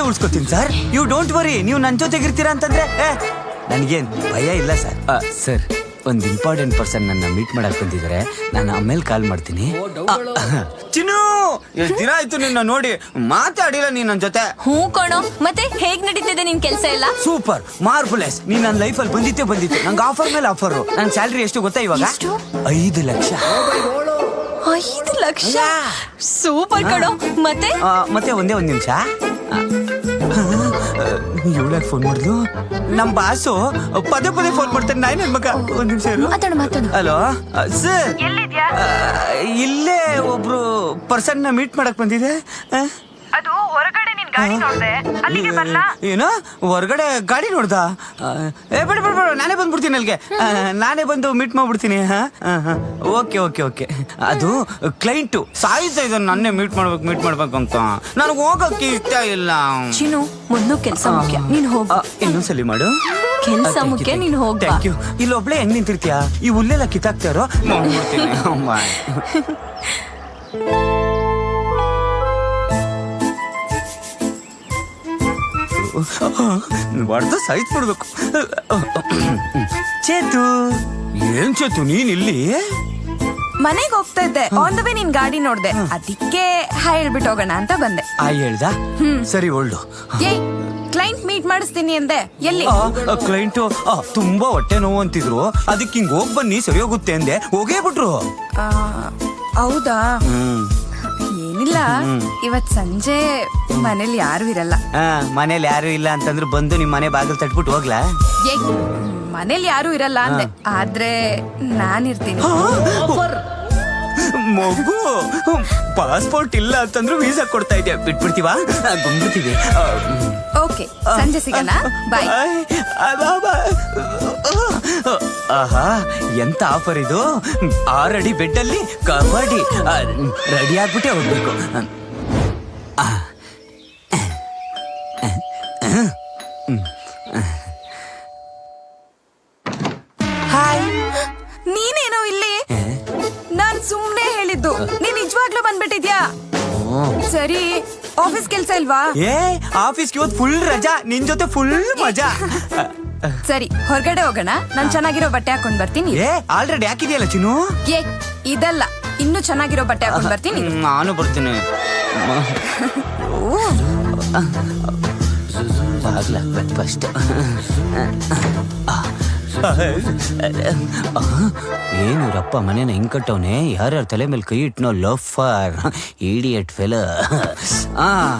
ಉಳ್ಸ್ಕೊಂಡೇ ಉಳ್ಸ್ಕೊತೀನಿ sir. You don't worry, ನೀವು ನನ್ನ ಜೊತೆಗಿರ್ತೀರಾ ಅಂತಂದ್ರೆ ನನಗೇನ್ ಭಯ ಇಲ್ಲ ಸರ್. ಸರ್, ಒಂದು ಇಂಪಾರ್ಟೆಂಟ್ ಪರ್ಸನ್ ನನ್ನ ಮೀಟ್ ಮಾಡಕ್ ಬಂದಿದ್ದಾರೆ. ನಾನು ಆಮೇಲೆ ಕಾಲ್ ಮಾಡ್ತೀನಿ. ಚಿನ್ನು, ಎಷ್ಟು ದಿನ ಆಯ್ತು ನಿನ್ನ ನೋಡಿ, ಮಾತಾಡಿಲ್ಲ ನೀನ್ ನನ್ನ ಜೊತೆ. ಹೂ ಕಣೋ, ಮತ್ತೆ ಹೇಗ್ ನಡೀತಿದೆ ನಿನ್ ಕೆಲ್ಸ ಎಲ್ಲ? ಸೂಪರ್, ಮಾರ್ಬುಲೆಸ್. ನೀನ್ ನನ್ನ ಲೈಫಲ್ಲಿ ಬಂದಿತ್ತು. ನಂಗೆ ಆಫರ್ ಮೇಲೆ ಆಫರ್. ನನ್ನ ಸ್ಯಾಲ್ರಿ ಎಷ್ಟು ಗೊತ್ತಾ ಇವಾಗ? 5 ಲಕ್ಷ. 5 ಲಕ್ಷ? ಸೂಪರ್ ಕಣೋ. ಮತ್ತೆ ಒಂದೇ ಒಂದ್ ನಿಮಿಷ. ಇವಳಾಗ ಫೋನ್ ಮಾಡಿದ್ಲು. ನಮ್ ಬಾಸು ಪದೇ ಫೋನ್ ಮಾಡ್ತಾರೆ. ನಾಯಿ ನನ್ ಮಗ. ಒಂದ್ ನಿಮಿಷ. ಹಲೋ ಸರ್, ಇಲ್ಲೇ ಒಬ್ರು ಪರ್ಸನ್ ನ ಮೀಟ್ ಮಾಡಕ್ ಬಂದಿದೆ. ಅದು ಹೊರಗಡೆ ನಿನ್ ಗಾಡಿ ನೋಡ್ದೆ, ಅಲ್ಲಿಗೆ ಬರ್ಲಾ? ಏನೋ ಹೊರಗಡೆ ಗಾಡಿ ನೋಡ್ದ? ಬೇಡ ನಾನೇ ಬಂದ್ಬಿಡ್ತೀನಿ ಅಲ್ಲಿಗೆ. ನಾನೇ ಬಂದು ಮೀಟ್ ಮಾಡ್ಬಿಡ್ತೀನಿ. ಓಕೆ. ಅದು ಕ್ಲೈಂಟು ಸಾಯ್ತಾ ಇದ್ದಾನೆ, ನನ್ನೇ ಮೀಟ್ ಮಾಡ್ಬೇಕು ಅಂತ. ನನಗೆ ಹೋಗಕ್ಕೆ ಇಷ್ಟ ಇಲ್ಲ. ಚಿನ್ನು, ಮೊದ್ಲು ಕೆಲ್ಸ ಮುಖ್ಯ, ನೀನ್ ಹೋಗ. ಇನ್ನೊಂದ್ಸಲಿ ಮಾಡು. ಕೆಲ್ಸ ಮುಖ್ಯ, ನೀನ್ ಹೋಗ. Thank you. ಇಲ್ಲೊಬ್ಳೆ ಹೆಂಗ್ ನಿಂತಿರ್ತೀಯ? ಈ ಹುಲ್ಲೆಲ್ಲ ಕಿತ್ತಾಕ್ತಾರೋ? ಹೊಡೆದು ಸಾಯಿಸ್ಬಿಡ್ಬೇಕು. ಚೇತು, ಏನ್ ಚೇತು ನೀನ್ ಇಲ್ಲಿ? ಮನೆಗೆ ಹೋಗ್ತಾ ಇದ್ದೆ, ಆನ್ ದ ವೇ ನಿನ್ ಗಾಡಿ ನೋಡ್ದೆ, ಅದಕ್ಕೆ ಹಾಯ್ ಹೇಳ್ಬಿಟ್ಟು ಹೋಗೋಣ ಅಂತ ಬಂದೆ. ಹೇಳ್ದ? ಸರಿ ಒಳ್ಳು. ಕ್ಲೈಂಟ್ ಮೀಟ್ ಮಾಡಿಸ್ತೀನಿ ಅಂದೆ, ಎಲ್ಲಿ? ಕ್ಲೈಂಟು ತುಂಬಾ ಹೊಟ್ಟೆ ನೋವು ಅಂತಿದ್ರು, ಅದಕ್ಕೆ ಹಿಂಗ್ ಹೋಗ್ ಬನ್ನಿ ಸರಿ ಹೋಗುತ್ತೆ ಅಂದೆ, ಹೋಗೇ ಬಿಟ್ರು. ಹೌದಾ? ಏನಿಲ್ಲ, ಇವತ್ ಸಂಜೆ ಮನೇಲಿ ಯಾರು ಇರಲ್ಲ. ಮನೇಲಿ ಯಾರು ಇಲ್ಲ ಅಂತಂದ್ರೆ ಬಂದು ನಿಮ್ ಮನೆ ಬಾಗಿಲು ತಟ್ಬಿಟ್ಟು ಹೋಗ್ಲಾ? ಮನೇಲಿ ಯಾರು ಇರಲ್ಲ ಅಂದೆ, ಆದ್ರೆ ನಾನಿರ್ತೀನಿ. ಮಗು, ಪಾಸ್ಪೋರ್ಟ್ ಇಲ್ಲ ಅಂತಂದ್ರು ವೀಸಾ ಕೊಡ್ತಾ ಇದೆಯಾ? ಬಿಟ್ಬಿಡ್ತೀವಾ? ಬಂದ್ಬಿಡ್ತೀವಿ. ಓಕೆ, ಸಂಜೆ ಸಿಗೋಣ. ಬಾಯ್. ಆಹಾ, ಎಂತ ಆಫರ್ ಇದು! 6 ಅಡಿ ಬೆಡ್ ಅಲ್ಲಿ ಕಬಡ್ಡಿ. ರೆಡಿ ಆಗ್ಬಿಟ್ಟೆ ಹೋಗ್ಬೇಕು. ಹಾಯ್. ನೀನೇನೋ ಇಲ್ಲಿ? ನಾನ್ ಸುಮ್ನೆ ಹೇಳಿದ್ದು, ನೀನ್ ನಿಜವಾಗ್ಲೂ ಬಂದ್ಬಿಟ್ಟಿದ್ಯಾ? ಸರಿ, ಆಫೀಸ್ ಕೆಲ್ಸ ಇಲ್ವಾ? ಆಫೀಸ್ಗೆ ಇವತ್ತು ಫುಲ್ ರಜಾ, ನಿನ್ ಜೊತೆ ಫುಲ್ ಮಜಾ. ಸರಿ, ಹೊರಗಡೆ ಹೋಗೋಣ. ನಾನ್ ಚೆನ್ನಾಗಿರೋ ಬಟ್ಟೆ ಹಾಕೊಂಡ್ ಬರ್ತೀನಿ. ಆಲ್ರೆಡಿ ಹಾಕಿದ್ಯಲ್ಲ ಚಿನ್ನು? ಇದಲ್ಲ, ಇನ್ನು ಚೆನ್ನಾಗಿರೋ ಬಟ್ಟೆ ಹಾಕೊಂಡ್ ಬರ್ತೀನಿ. ನಾನು ಬರ್ತೀನಿ. ಫಸ್ಟ್ ಏನೂರಪ್ಪ ಮನೇನ ಹಿಂಗ್ ಕಟ್ಟವನೆ, ಯಾರ್ಯಾರ ತಲೆ ಮೇಲೆ ಕೈ ಇಟ್ನೋ ಲಫರ್, ಇಡಿಯಟ್ ಫೆಲ.